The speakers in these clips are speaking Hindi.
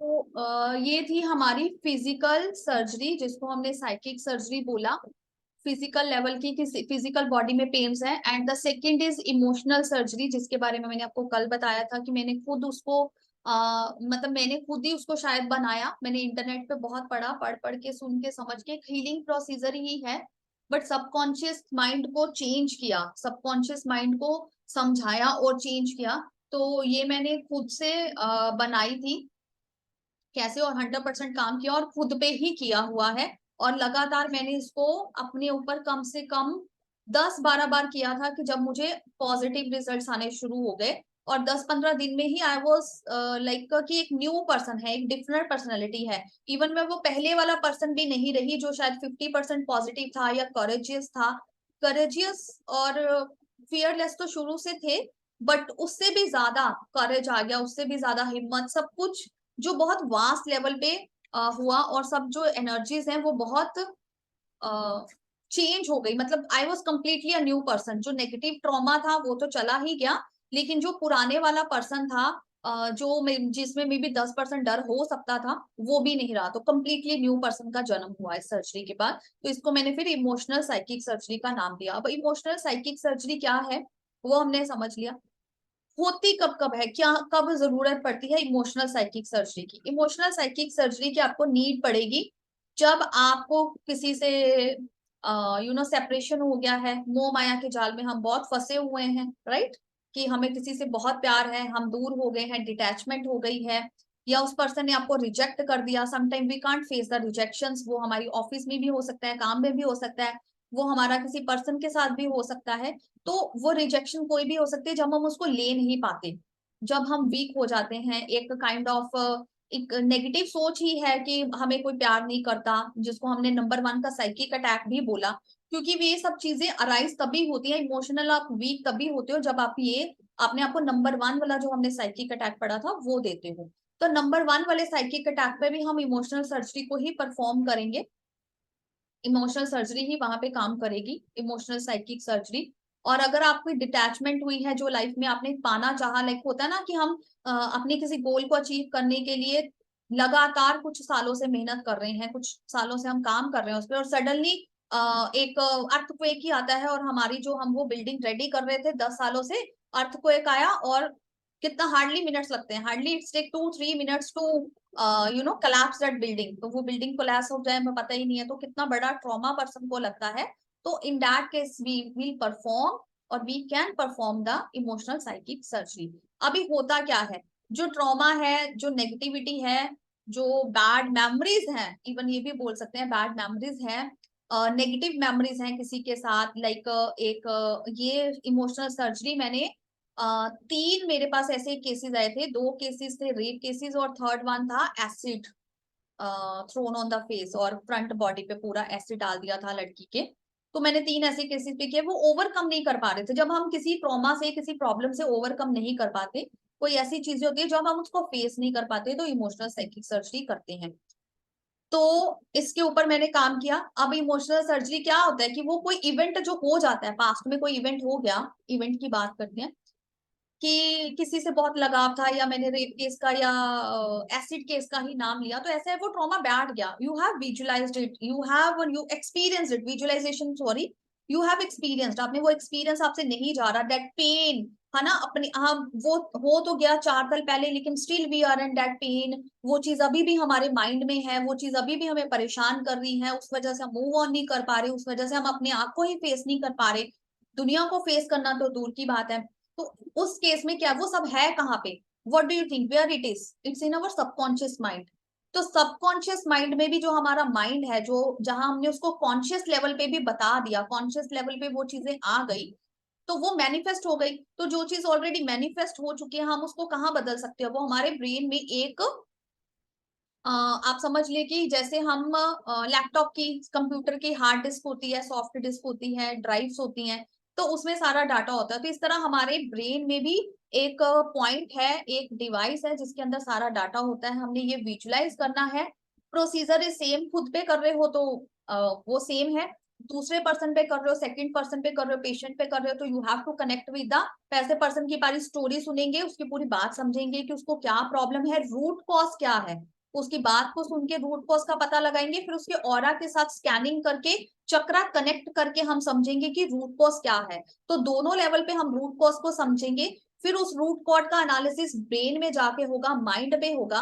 ये थी हमारी फिजिकल सर्जरी, जिसको हमने साइकिक सर्जरी बोला। फिजिकल लेवल की किसी फिजिकल बॉडी में पेन्स हैं। And the second is emotional surgery, जिसके बारे में मैंने आपको कल बताया था कि मैंने खुद उसको मतलब मैंने खुद ही उसको शायद बनाया। मैंने इंटरनेट पे बहुत पढ़ा, पढ़ पढ़ के, सुन के, समझ के। हीलिंग प्रोसीजर ही है, बट सबकॉन्शियस माइंड को चेंज किया, सबकॉन्शियस माइंड को समझाया और चेंज किया। तो ये मैंने खुद से बनाई थी कैसे, और 100% काम किया और खुद पे ही किया हुआ है। और लगातार मैंने इसको अपने ऊपर कम से कम 10-12 बार किया था कि जब मुझे पॉजिटिव रिजल्ट्स आने शुरू हो गए। और 10-15 दिन में ही आई वाज लाइक कि एक न्यू पर्सन है, एक डिफरेंट पर्सनैलिटी है। इवन मैं वो पहले वाला पर्सन भी नहीं रही जो शायद 50% पॉजिटिव था या करेजियस था। करेजियस और फियरलेस तो शुरू से थे, बट उससे भी ज्यादा करेज आ गया, उससे भी ज्यादा हिम्मत, सब कुछ जो बहुत वास्ट लेवल पे हुआ। और सब जो एनर्जीज हैं वो बहुत चेंज हो गई। मतलब I was completely a new person. जो नेगेटिव ट्रॉमा था वो तो चला ही गया, लेकिन जो पुराने वाला पर्सन था जिसमें मे बी 10% डर हो सकता था, वो भी नहीं रहा। तो कम्प्लीटली न्यू पर्सन का जन्म हुआ इस सर्जरी के बाद। तो इसको मैंने फिर इमोशनल साइकिक सर्जरी का नाम दिया। अब इमोशनल साइकिक सर्जरी क्या है वो हमने समझ लिया। होती कब कब है, क्या कब जरूरत पड़ती है इमोशनल साइकिक सर्जरी की? इमोशनल साइकिक सर्जरी की आपको नीड पड़ेगी जब आपको किसी से सेपरेशन हो गया है, मोह माया के जाल में हम बहुत फंसे हुए हैं, राइट? कि हमें किसी से बहुत प्यार है, हम दूर हो गए हैं, डिटैचमेंट हो गई है, या उस पर्सन ने आपको रिजेक्ट कर दिया। Sometime we can't face the rejections. वो हमारी ऑफिस में भी हो सकता है, काम में भी हो सकता है, वो हमारा किसी पर्सन के साथ भी हो सकता है। तो वो रिजेक्शन कोई भी हो सकती है जब हम उसको ले नहीं पाते, जब हम वीक हो जाते हैं। एक काइंड ऑफ एक नेगेटिव सोच ही है कि हमें कोई प्यार नहीं करता, जिसको हमने नंबर 1 का साइकिक अटैक भी बोला। क्योंकि ये सब चीजें अराइज तभी होती है, इमोशनल आप वीक तभी होते हो जब आप ये आपने आपको नंबर 1 वाला जो हमने साइकिक अटैक पढ़ा था वो देते हो। तो नंबर 1 वाले साइकिक अटैक पे भी हम इमोशनल सर्जरी को ही परफॉर्म करेंगे। इमोशनल सर्जरी ही वहां पे काम करेगी, इमोशनल साइकिक सर्जरी। और अगर आपकी डिटैचमेंट हुई है, जो लाइफ में आपने पाना चाहा, लाइक होता है ना कि हम अपने किसी गोल को अचीव करने के लिए लगातार कुछ सालों से मेहनत कर रहे हैं, कुछ सालों से हम काम कर रहे हैं उस पर, और सडनली एक अर्थक्वेक ही आता है और हमारी जो हम वो बिल्डिंग रेडी कर रहे थे 10 सालों से, अर्थक्वेक आया। और कितना हार्डली मिनट्स लगते हैं, hardly it's take 2-3 minutes to collapse that building. तो वो बिल्डिंग कोलैप्स हो जाए हमें पता ही नहीं है, तो कितना बड़ा ट्रॉमा पर्सन को लगता है। तो in that case we will perform, और we can perform the emotional psychic surgery. अभी होता क्या है, जो ट्रॉमा है, जो नेगेटिविटी है, जो बैड मेमोरीज हैं, इवन ये भी बोल सकते हैं बैड मेमोरीज हैं, नेगेटिव मेमोरीज हैं किसी के साथ, लाइक एक ये इमोशनल सर्जरी मैंने 3 मेरे पास ऐसे केसेस आए थे। 2 केसेस थे रेप केसेस, और थर्ड वन था acid thrown on the face, और फ्रंट बॉडी पे पूरा एसिड डाल दिया था लड़की के। तो मैंने 3 ऐसे केसेस पे किए। वो ओवरकम नहीं कर पा रहे थे। जब हम किसी ट्रॉमा से, किसी प्रॉब्लम से ओवरकम नहीं कर पाते, कोई ऐसी चीजें होती है जब हम उसको फेस नहीं कर पाते, तो इमोशनल साइकिक सर्जरी करते हैं। तो इसके ऊपर मैंने काम किया। अब इमोशनल सर्जरी क्या होता है कि वो कोई इवेंट जो हो जाता है, पास्ट में कोई इवेंट हो गया, इवेंट की बात करते हैं कि किसी से बहुत लगाव था, या मैंने रेप केस का या एसिड केस का ही नाम लिया, तो ऐसा है वो ट्रॉमा बैठ गया। You have visualised it, you experienced it, visualisation sorry, you have experienced, आपने वो एक्सपीरियंस आपसे नहीं जा रहा, दैट पेन है ना। अपने हम वो हो तो गया 4 साल पहले, लेकिन still we are in that pain. वो चीज अभी भी हमारे माइंड में है, वो चीज अभी भी हमें परेशान कर रही है, उस वजह से हम मूव ऑन नहीं कर पा रहे, उस वजह से हम अपने आप को ही फेस नहीं कर पा रहे, दुनिया को फेस करना तो दूर की बात है। तो उस केस में क्या वो सब है कहाँ पे? What do you think where it is? It's in our subconscious mind. तो सबकॉन्शियस माइंड में भी जो हमारा माइंड है, जो जहां हमने उसको कॉन्शियस लेवल पे भी बता दिया, कॉन्शियस लेवल पे वो चीजें आ गई, तो वो मैनिफेस्ट हो गई। तो जो चीज ऑलरेडी मैनिफेस्ट हो चुकी है, हम उसको कहाँ बदल सकते हैं? वो हमारे ब्रेन में एक आप समझ लिए कि जैसे हम लैपटॉप की, कंप्यूटर की हार्ड डिस्क होती है, सॉफ्ट डिस्क होती है, ड्राइव्स होती हैं, तो उसमें सारा डाटा होता है। तो इस तरह हमारे ब्रेन में भी एक पॉइंट है, एक डिवाइस है जिसके अंदर सारा डाटा होता है। हमने ये विजुलाइज करना है। प्रोसीजर इज सेम, खुद पे कर रहे हो तो वो सेम है। दूसरे पर्सन पे कर रहे हो, सेकंड पर्सन पे कर रहे हो, पेशेंट पे कर रहे हो, तो you have to connect with the पैसे पर्सन की बारी स्टोरी सुनेंगे, उसकी पूरी बात समझेंगे कि उसको क्या प्रॉब्लम है, रूट कॉज क्या है, उसकी बात को सुन के रूट कॉज का पता लगाएंगे, फिर उसके ऑरा के साथ स्कैनिंग करके चक्रा कनेक्ट करके हम समझेंगे कि रूट कॉज क्या है। तो दोनों लेवल पे हम रूट कॉज को समझेंगे। फिर उस रूट कॉज का एनालिसिस ब्रेन में जाके होगा, माइंड पे होगा,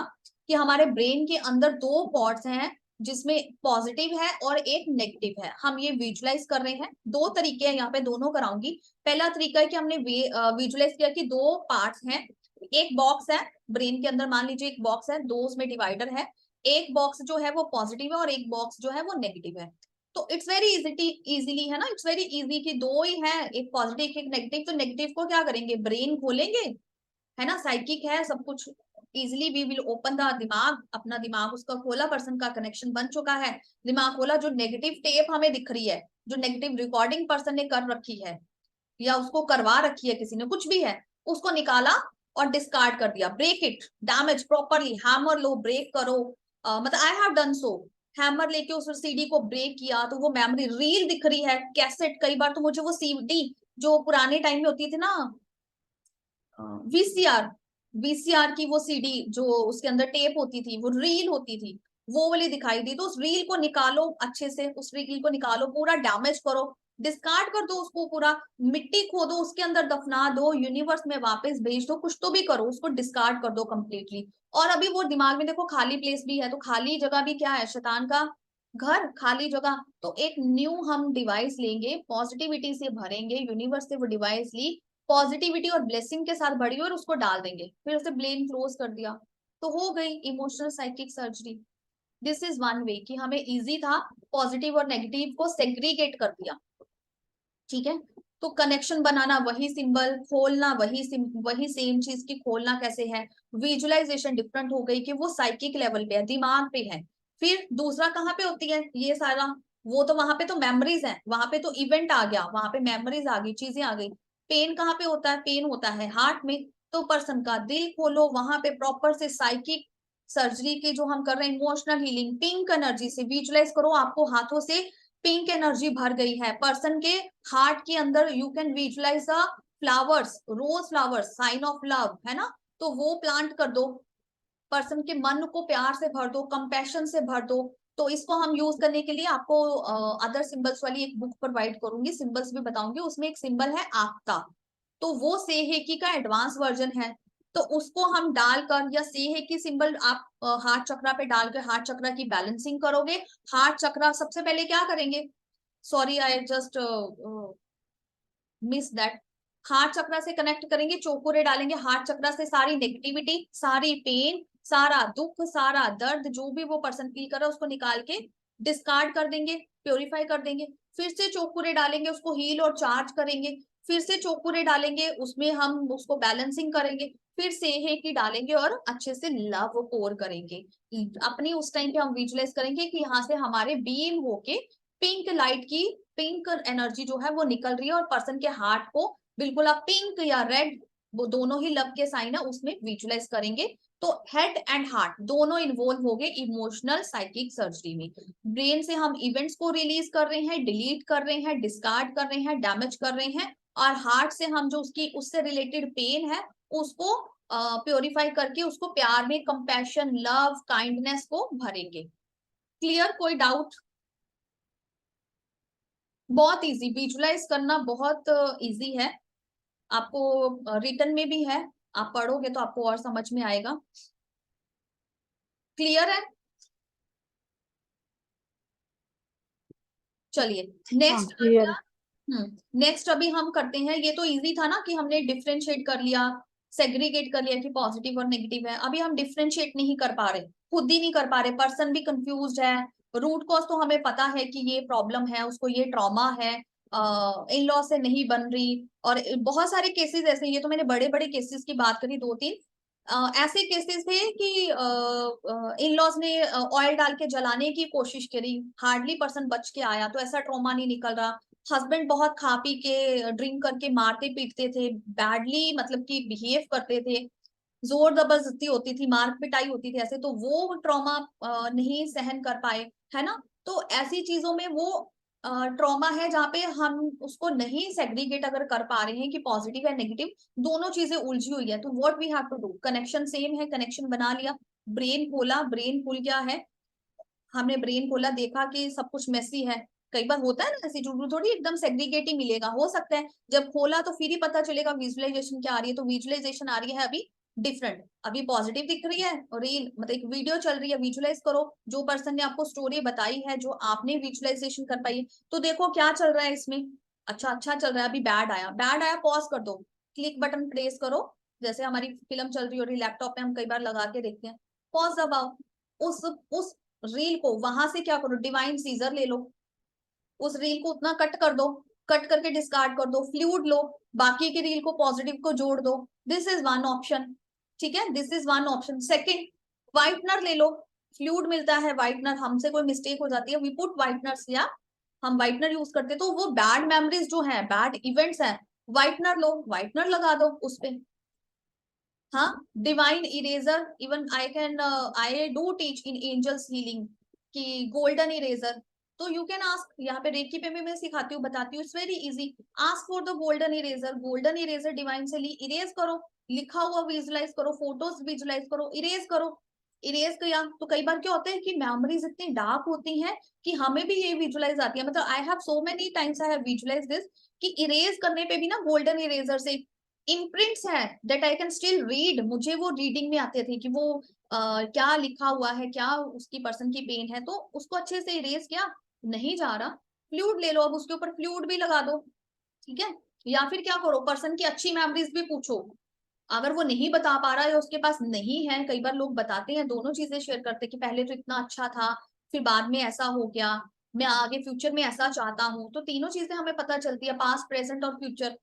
कि हमारे ब्रेन के अंदर दो पॉर्ट्स हैं जिसमें पॉजिटिव है और एक नेगेटिव है। हम ये विजुलाइज कर रहे हैं, दो तरीके हैं यहाँ पे, दोनों कराऊंगी। पहला तरीका है कि हमने विजुलाइज किया कि दो पार्ट्स हैं, एक बॉक्स है ब्रेन के अंदर, मान लीजिए एक बॉक्स है, दो उसमें डिवाइडर है, एक बॉक्स जो है वो पॉजिटिव है और एक बॉक्स जो है वो नेगेटिव है। तो इट्स वेरी इजीली है ना, इट्स वेरी इजी कि दो ही है, एक पॉजिटिव एक नेगेटिव। तो नेगेटिव को क्या करेंगे, ब्रेन खोलेंगे, है ना, साइकिक है सब कुछ, easily we will open the दिमाग, अपना दिमाग उसका खोला, पर्सन का कनेक्शन बन चुका है, दिमाग खोला, जो नेगेटिव टेप हमें दिख रही है, जो नेगेटिव रिकॉर्डिंग पर्सन ने कर रखी है या उसको करवा रखी है किसी ने, कुछ भी है, उसको निकाला और डिस्कार्ड कर दिया, break it, damage properly, hammer लो, ब्रेक करो, मतलब I have done so, hammer लेके उस सीडी को ब्रेक किया, तो वो मेमोरी रील दिख रही है, कैसेट, कई बार तो मुझे वो सीडी जो पुराने टाइम में होती थी ना, वीसीआर, वीसीआर की वो सीडी जो उसके अंदर टेप होती थी, वो रील होती थी, वो वाली दिखाई दी, तो उस रील को निकालो अच्छे से, उस रील को निकालो, पूरा डैमेज करो, डिस्कार्ड कर दो उसको, पूरा मिट्टी खोदो, उसके अंदर दफना दो, यूनिवर्स में वापस भेज दो, कुछ तो भी करो, उसको डिस्कार्ड कर दो कंप्लीटली। और अभी वो दिमाग में देखो खाली प्लेस भी है, तो खाली जगह भी क्या है, शैतान का घर, खाली जगह। तो एक न्यू हम डिवाइस लेंगे, पॉजिटिविटी से भरेंगे, यूनिवर्स से वो डिवाइस ली, पॉजिटिविटी और ब्लेसिंग के साथ भरी और उसको डाल देंगे, फिर उसे ब्लेम क्लोज कर दिया, तो हो गई emotional psychic surgery. This is one way कि हमें इजी था, पॉजिटिव और नेगेटिव को सेग्रीगेट कर दिया, ठीक है। तो कनेक्शन बनाना वही सिंबल, खोलना वही सेम चीज की खोलना कैसे है, विजुअलाइजेशन डिफरेंट हो गई कि वो साइकिक लेवल पे है, दिमाग पे है। फिर दूसरा कहाँ पे होती है ये सारा, वो तो वहां पे तो मेमोरीज है, वहां पे तो इवेंट आ गया, वहां पे मेमोरीज आ गई, चीजें आ गई। पेन कहाँ पे होता है, पेन होता है हार्ट में, तो पर्सन का दिल खोलो, वहां पे प्रॉपर से साइकिक सर्जरी के जो हम कर रहे हैं, इमोशनल हीलिंग, पिंक एनर्जी से विजुअलाइज करो, आपको हाथों से पिंक एनर्जी भर गई है पर्सन के हार्ट के अंदर, you can visualise a flowers, rose flowers, sign of love, है ना, तो वो प्लांट कर दो, पर्सन के मन को प्यार से भर दो, कंपैशन से भर दो। तो इसको हम यूज करने के लिए आपको अदर सिंबल्स वाली एक बुक प्रोवाइड करूंगी, सिंबल्स भी बताऊंगी, उसमें एक सिंबल है आपका, तो वो सेहेकी का एडवांस वर्जन है, तो उसको हम डालकर, या सेहेकी सिंबल आप हार्ट चक्रा पे डालकर हार्ट चक्रा की बैलेंसिंग करोगे। हार्ट चक्रा सबसे पहले क्या करेंगे, sorry I just miss that, heart chakra से कनेक्ट करेंगे, चोकुरे डालेंगे हार्ट चक्रा से, सारी नेगेटिविटी, सारी पेन, सारा दुख, सारा दर्द, जो भी वो पर्सन फील कर रहा है उसको निकाल के डिस्कार्ड कर देंगे, प्योरीफाई कर देंगे। फिर से चोकुरे डालेंगे, उसको हील और चार्ज करेंगे, फिर से चोकुरे डालेंगे, उसमें हम उसको बैलेंसिंग करेंगे, फिर सेहे की डालेंगे और अच्छे से लव पोर करेंगे। अपनी उस टाइम पे हम विजुअलाइज करेंगे कि यहाँ से हमारे बीम होके पिंक लाइट की, पिंक एनर्जी जो है वो निकल रही है, और पर्सन के हार्ट को बिल्कुल आप पिंक या रेड, वो दोनों ही लव के साइन है, उसमें विजुअलाइज करेंगे। तो हेड एंड हार्ट दोनों इन्वॉल्व हो गए इमोशनल साइकिक सर्जरी में। ब्रेन से हम इवेंट्स को रिलीज कर रहे हैं, डिलीट कर रहे हैं, डिस्कार्ड कर रहे हैं, डैमेज कर रहे हैं, और हार्ट से हम जो उसकी उससे रिलेटेड पेन है उसको प्योरीफाई करके उसको प्यार में, कंपैशन, लव, काइंडनेस को भरेंगे। क्लियर, कोई डाउट? बहुत इजी, विजुलाइज करना बहुत इजी है, आपको रिटर्न में भी है, आप पढ़ोगे तो आपको और समझ में आएगा। क्लियर है? चलिए हाँ नेक्स्ट आ क्लियर गया। है। नेक्स्ट अभी हम करते हैं, ये तो इजी था ना कि हमने डिफ्रेंशिएट कर लिया, सेग्रीगेट कर लिया कि पॉजिटिव और नेगेटिव है। अभी हम डिफ्रेंशिएट नहीं कर पा रहे, खुद ही नहीं कर पा रहे, पर्सन भी कंफ्यूज्ड है। रूट कॉज तो हमें पता है कि ये प्रॉब्लम है, उसको ये ट्रॉमा है, इन लॉ से नहीं बन रही, और बहुत सारे केसेस ऐसे, ये तो मैंने बड़े बड़े केसेस की बात करी, दो तीन ऐसे केसेस थे कि इन लॉज ने ऑयल डाल के जलाने की कोशिश करी, हार्डली पर्सन बच के आया, तो ऐसा ट्रॉमा नहीं निकल रहा। हस्बैंड बहुत खा पी के ड्रिंक करके मारते पीटते थे, बैडली मतलब कि बिहेव करते थे, जोर जबरदस्ती होती थी, मार पिटाई होती थी, ऐसे तो वो ट्रॉमा नहीं सहन कर पाए, है ना। तो ऐसी चीजों में वो ट्रॉमा है जहाँ पे हम उसको नहीं सेग्रीगेट अगर कर पा रहे हैं कि पॉजिटिव है नेगेटिव, दोनों चीजें उलझी हुई है, तो what we have to do, connection same है, कनेक्शन बना लिया, ब्रेन खोला, ब्रेन खुल गया है, हमने ब्रेन खोला, देखा कि सब कुछ मेसी है। कई बार होता है ना ऐसी, थोड़ी एकदम सेग्रीगेट ही मिलेगा, हो सकता है जब खोला तो फिर ही पता चलेगा विजुअलाइजेशन क्या आ रही है। तो विजुअलाइजेशन आ रही है अभी डिफरेंट, अभी पॉजिटिव दिख रही है, और रील मतलब एक वीडियो चल रही है, विजुअलाइज करो जो पर्सन ने आपको स्टोरी बताई है, जो आपने विजुअलाइजेशन कर पाई है, तो देखो क्या चल रहा है इसमें। अच्छा अच्छा चल रहा है, अभी बैड आया, बैड आया, पॉज कर दो, क्लिक बटन प्रेस करो, जैसे हमारी फिल्म चल रही हो रही लैपटॉप पे हम कई बार लगा के देखते हैं, पॉज दबाओ, उस रील को वहां से क्या करो, डिवाइन सीजर ले लो, उस रील को उतना कट कर दो, कट करके डिस्कार्ड कर दो, फ्लूड लो, बाकी की रील को पॉजिटिव को जोड़ दो। दिस इज वन ऑप्शन, ठीक है, this is one option. Second, whitener ले लो, फ्लूड मिलता है व्हाइटनर, हमसे कोई मिस्टेक हो जाती है, वी पुट व्हाइटनर्स, या हम व्हाइटनर यूज करते, तो वो बैड मेमोरीज जो है, बैड इवेंट्स है, व्हाइटनर लो, व्हाइटनर लगा दो उस पे। हाँ, divine eraser, even I can, I do teach in angels healing कि गोल्डन इरेजर, तो यू कैन आस्क, यहाँ पे रेकी पे भी मैं सिखाती हूँ, बताती हूँ, it's very easy, ask for the golden eraser, golden eraser divine से ली, इरेज करो, लिखा हुआ विजुलाइज करो, फोटोज विजुलाइज करो, इरेज करो, इरेज किया तो कई बार क्या होता है कि मेमोरीज इतनी डार्क होती हैं कि हमें भी ये विजुलाइज आती है, मतलब I have so many times I have visualise this, कि इरेज करने पे भी ना गोल्डन इरेजर से इम्प्रिंट्स है that I can still read, मुझे वो रीडिंग में आते थे कि वो क्या लिखा हुआ है, क्या उसकी पर्सन की पेन है, तो उसको अच्छे से इरेज किया, नहीं जा रहा, फ्लूड ले लो, अब उसके ऊपर फ्लूड भी लगा दो, ठीक है। या फिर क्या करो, पर्सन की अच्छी मेमोरीज भी पूछो, अगर वो नहीं बता पा रहा है, उसके पास नहीं है, कई बार लोग बताते हैं, दोनों चीजें शेयर करते हैं कि पहले तो इतना अच्छा था, फिर बाद में ऐसा हो गया, मैं आगे फ्यूचर में ऐसा चाहता हूँ, तो तीनों चीजें हमें पता चलती है, पास्ट प्रेजेंट और फ्यूचर।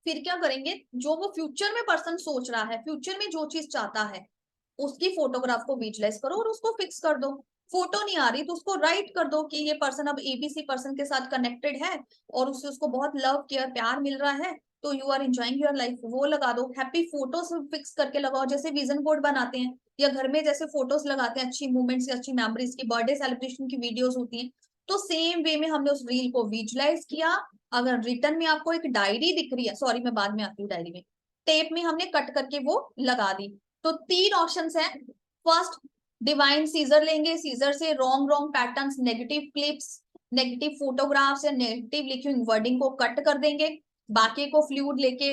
फिर क्या करेंगे, जो वो फ्यूचर में पर्सन सोच रहा है, फ्यूचर में जो चीज चाहता है, उसकी फोटोग्राफ को विजुलाइज करो और उसको फिक्स कर दो। फोटो नहीं आ रही तो उसको राइट कर दो कि ये पर्सन अब एबीसी पर्सन के साथ कनेक्टेड है, और उससे उसको बहुत लव केयर प्यार मिल रहा है, तो you are enjoying your life, वो लगा दो, हैप्पी फोटोज फिक्स करके लगाओ, जैसे विजन बोर्ड बनाते हैं, या घर में जैसे फोटोज लगाते हैं अच्छी मूवमेंट्स अच्छी मेमोरीज की, बर्थडे सेलिब्रेशन की वीडियोस होती हैं, तो सेम वे में हमने उस रील को विजुलाइज किया। अगर रिटर्न में आपको एक डायरी दिख रही है, सॉरी मैं बाद में आती हूँ डायरी में, टेप में हमने कट करके वो लगा दी, तो तीन ऑप्शंस हैं। फर्स्ट, डिवाइन सीजर लेंगे, सीजर से wrong wrong patterns, negative clips, negative photographs या नेगेटिव लिखी हुई वर्डिंग को कट कर देंगे, बाकी को फ्लूइड लेके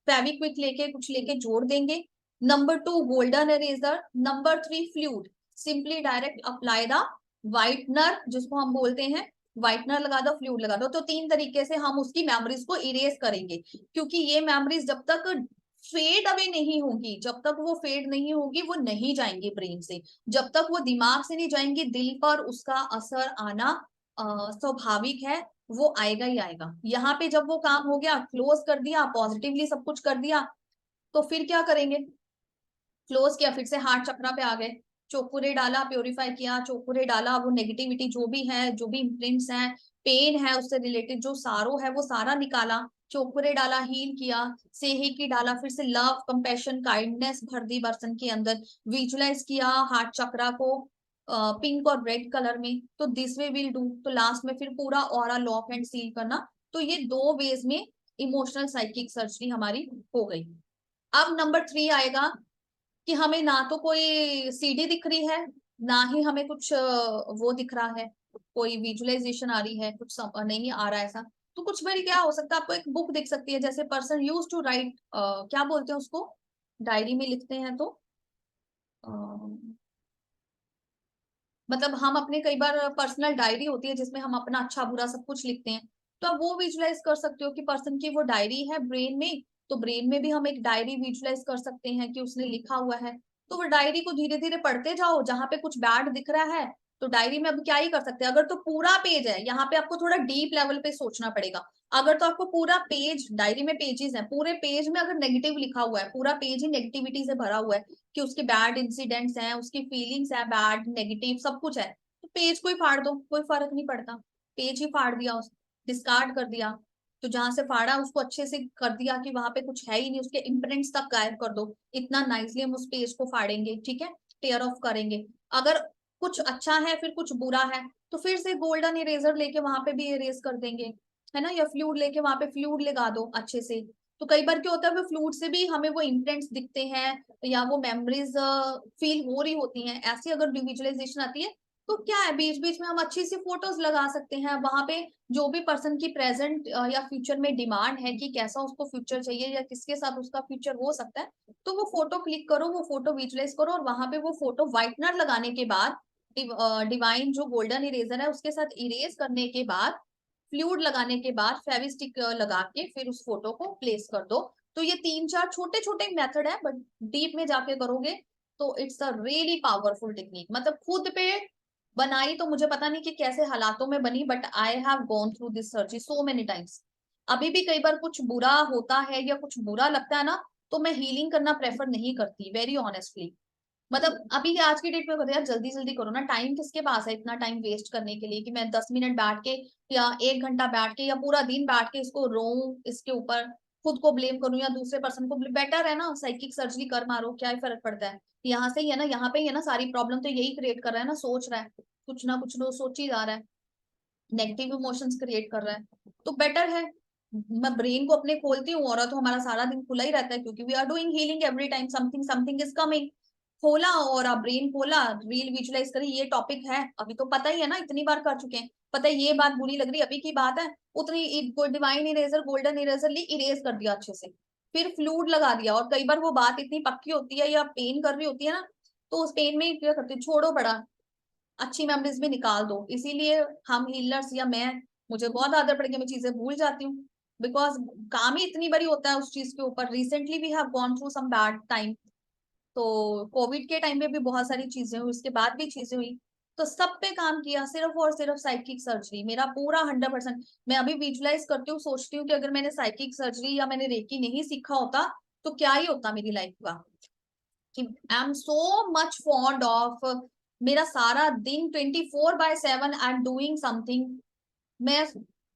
फेविक्विक लेके कुछ लेके जोड़ देंगे। Number two, golden eraser. Number three, fluid, simply direct apply the whitener, जिसको हम बोलते हैं व्हाइटनर लगा दो, फ्लूइड लगा दो, तो तीन तरीके से हम उसकी मेमोरीज को इरेज करेंगे, क्योंकि ये मेमोरीज जब तक फेड अवे नहीं होगी, जब तक वो फेड नहीं होगी, वो नहीं जाएंगी ब्रेन से, जब तक वो दिमाग से नहीं जाएंगी, दिल पर उसका असर आना स्वाभाविक है, वो आएगा ही आएगा। यहाँ पे जब वो काम हो गया, क्लोज कर दिया, पॉजिटिवली सब कुछ कर दिया, तो फिर क्या करेंगे, क्लोज किया, फिर से हार्ट चक्रा पे आ गए, चोकुरे डाला, प्योरीफाई किया, चोकुरे डाला, वो नेगेटिविटी जो भी है, जो भी इम्प्रिंट्स हैं, पेन है, उससे रिलेटेड जो सारो है, वो सारा निकाला, चोकुरे डाला, हील किया, सेहिकी डाला, फिर से लव कंपैशन काइंडनेस भर दी पर्सन के अंदर, विजुलाइज किया हार्ट चक्रा को पिंक और रेड कलर में, तो दिस वे विल डू, तो लास्ट में फिर पूरा ऑरा लॉक एंड सील करना। तो ये दो वेज में इमोशनल साइकिक सर्जरी हमारी हो गई। अब नंबर थ्री आएगा कि हमें ना तो कोई सीडी दिख रही है, ना ही हमें कुछ वो दिख रहा है, कोई विजुअलाइजेशन आ रही है, कुछ नहीं आ रहा है ऐसा, तो कुछ भी क्या हो सकता है, आपको एक बुक दिख सकती है, जैसे पर्सन यूज टू राइट, क्या बोलते हैं उसको, डायरी में लिखते हैं तो अ, मतलब हम अपने कई बार पर्सनल डायरी होती है जिसमें हम अपना अच्छा बुरा सब कुछ लिखते हैं, तो आप वो विजुलाइज कर सकते हो कि पर्सन की वो डायरी है ब्रेन में, तो ब्रेन में भी हम एक डायरी विजुलाइज कर सकते हैं कि उसने लिखा हुआ है, तो वो डायरी को धीरे धीरे पढ़ते जाओ, जहां पे कुछ बैड दिख रहा है, तो डायरी में अब क्या ही कर सकते हैं, अगर तो पूरा पेज है, यहाँ पे आपको थोड़ा डीप लेवल पे सोचना पड़ेगा, अगर तो आपको पूरा पेज, डायरी में पेजेस है, पूरे पेज में अगर नेगेटिव लिखा हुआ है, पूरा पेज ही नेगेटिविटी से भरा हुआ है, कि उसके बैड इंसिडेंट्स हैं, उसकी फीलिंग्स है बैड नेगेटिव सब कुछ है, तो पेज को ही फाड़ दो, कोई फर्क नहीं पड़ता, पेज ही फाड़ दिया, उस डिस्कार्ड कर दिया, तो जहां से फाड़ा उसको अच्छे से कर दिया कि वहां पे कुछ है ही नहीं, उसके इम्प्रिंट्स तक गायब कर दो, इतना नाइसली हम उस पेज को फाड़ेंगे, ठीक है, टेयर ऑफ करेंगे। अगर कुछ अच्छा है फिर कुछ बुरा है, तो फिर से गोल्डन इरेजर लेके वहां पे भी इरेज कर देंगे, है ना, या फ्लूइड लेके वहां पे फ्लूइड लगा दो अच्छे से। तो कई बार क्या होता है, वो फ्लूइड से भी हमें वो इम्प्रिंट्स दिखते हैं या वो मेमोरीज फील हो रही होती हैं। ऐसी अगर विजुअलाइजेशन आती है तो क्या है, बीच बीच में हम अच्छी सी फोटोज लगा सकते हैं वहां पे। जो भी पर्सन की प्रेजेंट या फ्यूचर में डिमांड है कि कैसा उसको फ्यूचर चाहिए या किसके साथ उसका फ्यूचर हो सकता है, तो वो फोटो क्लिक करो, वो फोटो विजुअलाइज करो, और वहां पे वो फोटो व्हाइटनर लगाने के बाद, डिवाइन जो गोल्डन इरेजर है उसके साथ इरेज करने के बाद, फ्लूइड लगाने के बाद, फेविस्टिक लगा के फिर उस फोटो को प्लेस कर दो। तो ये 3-4 छोटे छोटे मेथड है, बट डीप में जाके करोगे तो it's a really powerful technique. मतलब खुद पे बनाई तो मुझे पता नहीं कि कैसे हालातों में बनी, but I have gone through this surgery so many times. अभी भी कई बार कुछ बुरा होता है या कुछ बुरा लगता है ना, तो मैं हीलिंग करना प्रेफर नहीं करती, वेरी ऑनेस्टली। मतलब अभी आज की डेट में बताया, जल्दी जल्दी करो ना, टाइम किसके पास है इतना टाइम वेस्ट करने के लिए कि मैं 10 मिनट बैठ के या 1 घंटा बैठ के या पूरा दिन बैठ के इसको रोऊं, इसके ऊपर खुद को ब्लेम करूं या दूसरे पर्सन को। बेटर है ना साइकिक सर्जरी कर मारो, क्या ही फर्क पड़ता है। यहाँ से ही है ना, यहाँ पे ही है ना, सारी प्रॉब्लम तो यही क्रिएट कर रहा है ना, सोच रहा है कुछ ना कुछ, तो सोच ही जा रहा है, नेगेटिव इमोशंस क्रिएट कर रहा है। तो बेटर है मैं ब्रेन को अपने खोलती हूँ, और तो हमारा सारा दिन खुला ही रहता है क्योंकि we are doing healing every time something something is coming. खोला और आप ब्रेन खोला, रील विजुलाइज करी, ये टॉपिक है, अभी तो पता ही है ना, इतनी बार कर चुके हैं, पता है ये बात बुरी लग रही अभी की बात है, उतनी डिवाइन इरेजर गोल्डन इरेजर ली, इरेज कर दिया अच्छे से, फिर फ्लूइड लगा दिया। और कई बार वो बात इतनी पक्की होती है या पेन कर रही होती है ना, तो उस पेन में क्या करते, छोड़ो बड़ा, अच्छी मेमोरीज भी निकाल दो। इसीलिए हम हीलर्स या मैं, मुझे बहुत आदत पड़ गई, मैं चीजें भूल जाती हूँ, बिकॉज काम ही इतनी बड़ी होता है उस चीज के ऊपर। Recently we have gone through some bad time, तो कोविड के टाइम पे भी बहुत सारी चीजें हुई, उसके बाद भी चीजें हुई, तो सब पे काम किया, सिर्फ और सिर्फ साइकिक सर्जरी मेरा पूरा 100%। मैं अभी विजुलाइज करती हूँ, सोचती हूँ कि अगर मैंने साइकिक सर्जरी या मैंने रेकी नहीं सीखा होता तो क्या ही होता मेरी लाइफ का। कि I am so much fond of, मेरा सारा दिन 24/7 आई एम डूइंग समथिंग। मैं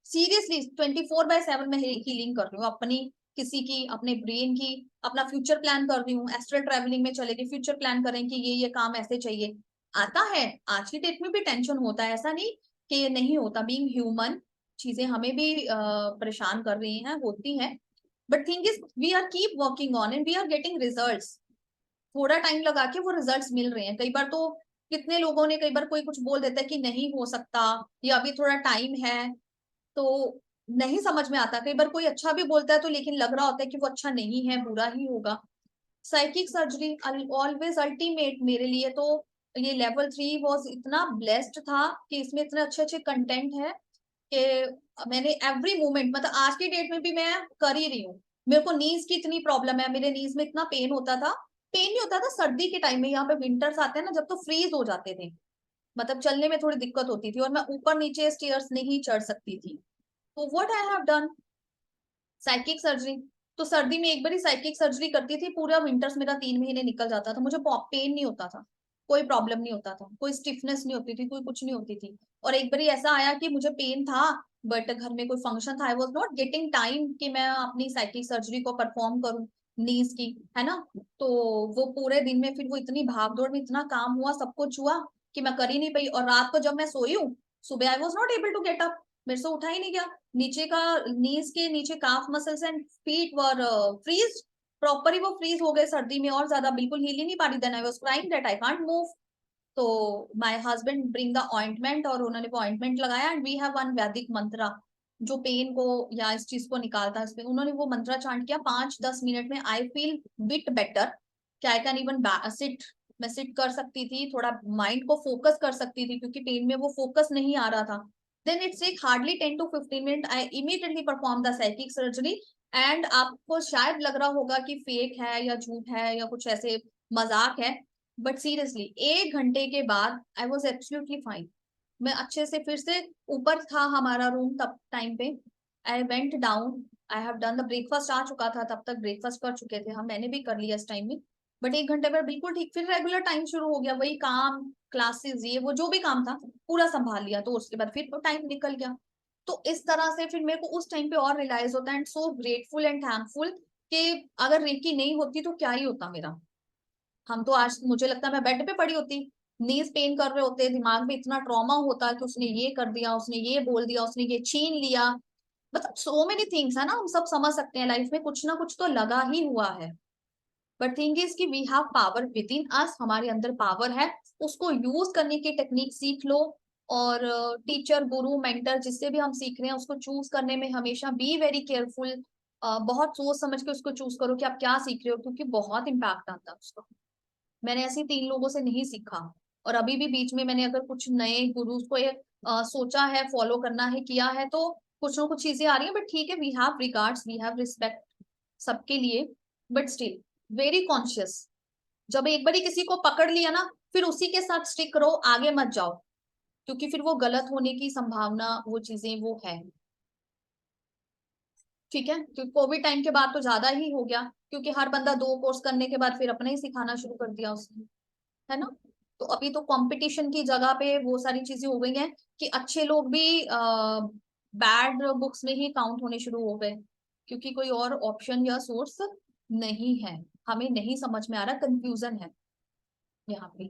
सीरियसली 24/7 में हीलिंग कर रही हूँ अपनी, किसी की, अपने ब्रेन की, अपना फ्यूचर प्लान कर रही हूँ, एस्ट्रल ट्रेवलिंग में चले गए, फ्यूचर प्लान करें कि ये काम ऐसे चाहिए। आता है, आज की डेट में भी टेंशन होता है, ऐसा नहीं कि नहीं होता, बीइंग ह्यूमन चीजें हमें भी परेशान कर रही हैं, होती हैं, but thing is we are keep working on and we are getting results. थोड़ा टाइम लगा के वो रिजल्ट्स मिल रहे हैं। कई बार तो कितने लोगों ने, कई बार कोई कुछ बोल देता है कि नहीं हो सकता या अभी थोड़ा टाइम है, तो नहीं समझ में आता। कई बार कोई अच्छा भी बोलता है तो लेकिन लग रहा होता है कि वो अच्छा नहीं है, बुरा ही होगा। साइकिक सर्जरी ऑलवेज अल्टीमेट मेरे लिए तो। ये लेवल 3 वॉज इतना ब्लेस्ड था कि इसमें इतने अच्छे अच्छे कंटेंट है कि मैंने एवरी मोमेंट, मतलब आज की डेट में भी मैं कर ही रही हूँ। मेरे को नीज की इतनी प्रॉब्लम है, मेरे नीज में इतना पेन होता था, पेन नहीं होता था सर्दी के टाइम में, यहाँ पे विंटर्स आते हैं ना जब, तो फ्रीज हो जाते थे, मतलब चलने में थोड़ी दिक्कत होती थी और मैं ऊपर नीचे स्टेयर्स नहीं चढ़ सकती थी। तो what I have done, psychic surgery. तो सर्दी में एक बार ही साइकिक सर्जरी करती थी, पूरा विंटर्स मेरा 3 महीने निकल जाता था, मुझे पेन नहीं होता था, कोई प्रॉब्लम नहीं होता था, कोई स्टिफनेस नहीं होती थी, कोई कुछ नहीं होती थी। और एक बार ऐसा आया कि मुझे पेन था, बट घर में कोई फंक्शन था, आई वॉज नॉट गेटिंग टाइम कि मैं अपनी साइकिक सर्जरी को परफॉर्म करूं, नीज की, है ना। तो वो पूरे दिन में फिर वो इतनी भागदौड़ में इतना काम हुआ, सब कुछ हुआ कि मैं कर ही नहीं पाई। और रात को जब मैं सोई हूँ, सुबह I was not able to get up, मेरे से उठा ही नहीं गया। नीचे का, नीज के नीचे calf muscles and feet were freeze, proper ही वो फ्रीज हो गए सर्दी में, और ज्यादा बिल्कुल हिल ही नहीं पा रही। Then I was crying that I can't move. तो my husband bring the ointment, और उन्होंने वो ऑइंटमेंट लगाया, एंड वी हैव वन वैदिक मंत्रा जो पेन को या इस चीज को निकालता है। इसमें उन्होंने वो मंत्रा चांट किया 5-10 मिनट में, आई फील बिट बेटर, कि आई कैन इवन सिट, मैं सिट कर सकती थी, थोड़ा माइंड को फोकस कर सकती थी क्योंकि पेन में वो फोकस नहीं आ रहा था। Then it's take hardly 10 to 15 minute, I immediately perform the psychic surgery. And आपको शायद लग रहा होगा कि फेक है या झूठ है या कुछ ऐसे मजाक है, बट सीरियसली 1 घंटे के बाद आई वॉज एब्सोल्युटली फाइन। मैं अच्छे से, फिर से ऊपर था हमारा रूम तब टाइम पे, I went down, I have done the breakfast आ चुका था, तब तक ब्रेकफास्ट कर चुके थे हम, मैंने भी कर लिया इस टाइम में। बट 1 घंटे में बिल्कुल ठीक, फिर रेगुलर टाइम शुरू हो गया, वही काम, क्लासेस, ये वो जो भी काम था पूरा संभाल लिया, तो उसके बाद फिर तो टाइम निकल गया। तो इस तरह से फिर मेरे को उस टाइम पे और रियलाइज होता है, and so grateful and thankful कि अगर रेकी नहीं होती तो क्या ही होता मेरा। हम तो आज, मुझे लगता है मैं बेड पे पड़ी होती, नीज पेन कर रहे होते हैं, दिमाग में इतना ट्रॉमा होता है कि उसने ये कर दिया, उसने ये बोल दिया, उसने ये छीन लिया, मतलब सो मेनी थिंग्स है ना, हम सब समझ सकते हैं लाइफ में कुछ ना कुछ तो लगा ही हुआ है। बट थिंग इज कि we have power within us, हमारे अंदर पावर है, उसको यूज करने की टेक्निक सीख लो। और टीचर, गुरु, मेंटर जिससे भी हम सीख रहे हैं उसको चूज करने में हमेशा बी वेरी केयरफुल। बहुत सोच समझ के उसको चूज करो कि आप क्या सीख रहे हो, क्योंकि बहुत इम्पैक्ट आता है उसका। मैंने ऐसे 3 लोगों से नहीं सीखा, और अभी भी बीच में मैंने अगर कुछ नए गुरु को ये सोचा है फॉलो करना है, किया है, तो कुछ ना कुछ चीजें आ रही है। बट ठीक है, we have regards, we have respect सबके लिए, बट स्टिल वेरी कॉन्शियस। जब एक बार किसी को पकड़ लिया ना, फिर उसी के साथ स्टिक रहो, आगे मत जाओ, क्योंकि फिर वो गलत होने की संभावना, वो चीजें वो है। ठीक है, क्योंकि कोविड टाइम के बाद तो ज्यादा ही हो गया, क्योंकि हर बंदा 2 कोर्स करने के बाद फिर अपना ही सिखाना शुरू कर दिया उसने, है ना। तो अभी तो कंपटीशन की जगह पे वो सारी चीजें हो गई हैं कि अच्छे लोग भी बैड बुक्स में ही काउंट होने शुरू हो गए, क्योंकि कोई और ऑप्शन या सोर्स नहीं है। हमें नहीं समझ में आ रहा, कंफ्यूजन है यहाँ पे।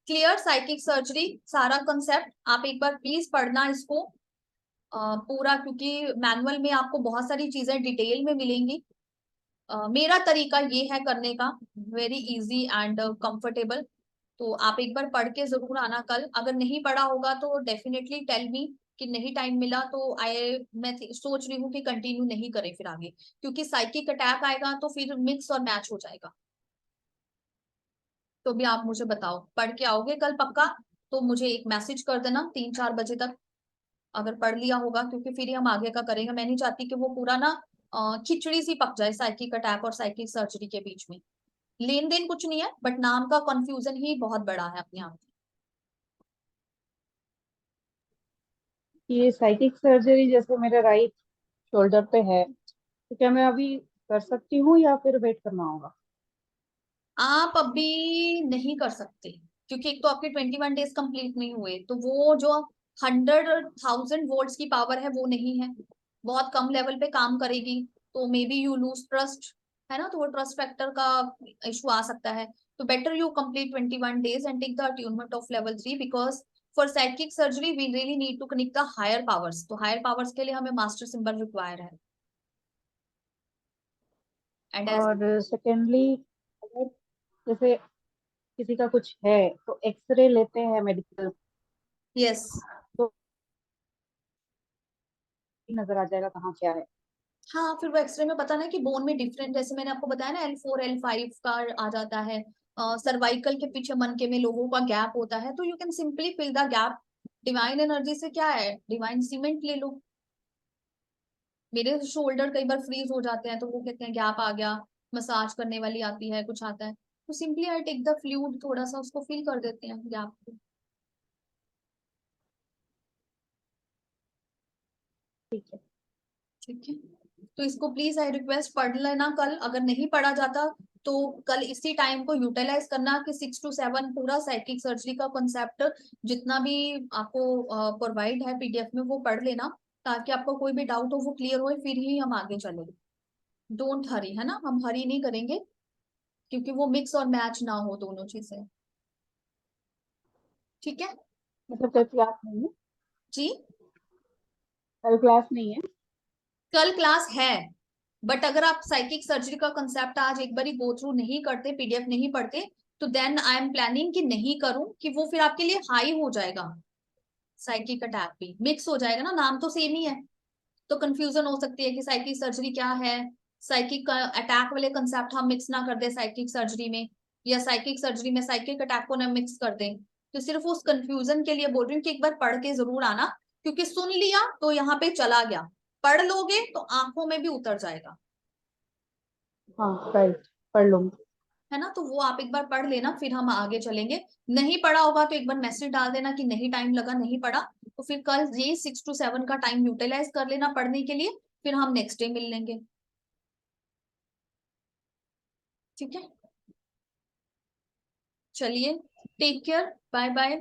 क्लियर साइकिक सर्जरी सारा कंसेप्ट आप एक बार प्लीज पढ़ना इसको पूरा, क्योंकि मैनुअल में आपको बहुत सारी चीजें डिटेल में मिलेंगी। मेरा तरीका ये है करने का, वेरी इजी एंड कंफर्टेबल। तो आप एक बार पढ़ के जरूर आना कल, अगर नहीं पढ़ा होगा तो डेफिनेटली टेल मी कि नहीं टाइम मिला तो मैं सोच रही हूँ कि कंटिन्यू नहीं करें फिर आगे, क्योंकि साइकिक अटैक आएगा तो फिर मिक्स और मैच हो जाएगा। तो भी आप मुझे बताओ, पढ़ के आओगे कल पक्का? तो मुझे एक मैसेज कर देना 3-4 बजे तक, अगर पढ़ लिया होगा, क्योंकि फिर ही हम आगे का करेंगे। मैं नहीं चाहती कि वो पूरा ना खिचड़ी सी पक जाए साइकिक अटैक और साइकिक सर्जरी के बीच में। लेन देन कुछ नहीं है, बट नाम का कंफ्यूजन ही बहुत बड़ा है अपने आप में। ये साइकिक सर्जरी जैसे मेरे राइट शोल्डर पे है, तो क्या मैं अभी कर सकती हूँ या फिर वेट करना होगा? आप अभी नहीं कर सकते, क्योंकि एक तो आपके 21 डेज कंप्लीट नहीं हुए, तो वो जो 100,000 वोल्ट्स की पावर है वो नहीं है, बहुत कम लेवल पे काम करेगी। तो may be you lose trust, है ना, तो वो ट्रस्ट फैक्टर का इशू आ सकता है। तो better you complete 21 days and take the attunement of level 3, because for psychic surgery we really need to connect the higher powers, तो हायर पावर्स के लिए हमें मास्टर सिंबल रिक्वायर है। एंड एज और सेकेंडली, अगर जैसे किसी का कुछ है तो एक्सरे लेते हैं मेडिकल, यस, तो नजर आ जाएगा कहाँ क्या है। हाँ, फिर वो एक्सरे में पता ना कि बोन में डिफरेंट, जैसे मैंने आपको बताया ना L4 L5 का आ जाता है। सर्वाइकल के पीछे मनके में लोगों का गैप होता है, तो you can simply fill the gap. Divine energy से क्या है, डिवाइन सीमेंट ले लो। मेरे शोल्डर कई बार फ्रीज हो जाते हैं, तो वो कहते हैं गैप आ गया, मसाज करने वाली आती है, कुछ आता है, तो simply I take the fluid, थोड़ा सा उसको फिल कर देते हैं गैप को। ठीक है। ठीक है, तो इसको प्लीज आई रिक्वेस्ट पढ़ लेना कल, अगर नहीं पढ़ा जाता तो कल इसी टाइम को यूटिलाइज करना कि 6 to 7 पूरा साइकिक सर्जरी का कॉन्सेप्ट जितना भी आपको प्रोवाइड है पीडीएफ में वो पढ़ लेना, ताकि आपको कोई भी डाउट हो वो क्लियर हो, फिर ही हम आगे चले। डोंट हरी, है ना, हम हरी नहीं करेंगे, क्योंकि वो मिक्स और मैच ना हो दोनों चीजें। ठीक है मतलब कल क्लास नहीं है? जी। कल क्लास नहीं है? कल क्लास है, बट अगर आप साइकिक सर्जरी का कंसेप्ट आज एक बार गो थ्रू नहीं करते, पीडीएफ नहीं पढ़ते, तो देन आई एम प्लानिंग कि नहीं करूं, कि वो फिर आपके लिए हाई हो जाएगा। साइकिक अटैक भी मिक्स हो जाएगा ना, नाम तो सेम ही है, तो कंफ्यूजन हो सकती है कि साइकिक सर्जरी क्या है। साइकिक अटैक वाले कंसेप्ट हम मिक्स ना कर दे साइकिक सर्जरी में, या साइकिक सर्जरी में साइकिक अटैक को ना मिक्स कर दें। तो सिर्फ उस कंफ्यूजन के लिए बोल रही हूँ कि एक बार पढ़ के जरूर आना, क्योंकि सुन लिया तो यहाँ पे चला गया, पढ़ लोगे तो आंखों में भी उतर जाएगा। हाँ राइट, पढ़ लूंगी। है ना, तो वो आप एक बार पढ़ लेना, फिर हम आगे चलेंगे। नहीं पढ़ा होगा तो एक बार मैसेज डाल देना कि नहीं टाइम लगा, नहीं पढ़ा, तो फिर कल ये 6 to 7 का टाइम यूटिलाइज कर लेना पढ़ने के लिए, फिर हम नेक्स्ट डे मिल लेंगे। ठीक है, चलिए, टेक केयर, बाय बाय।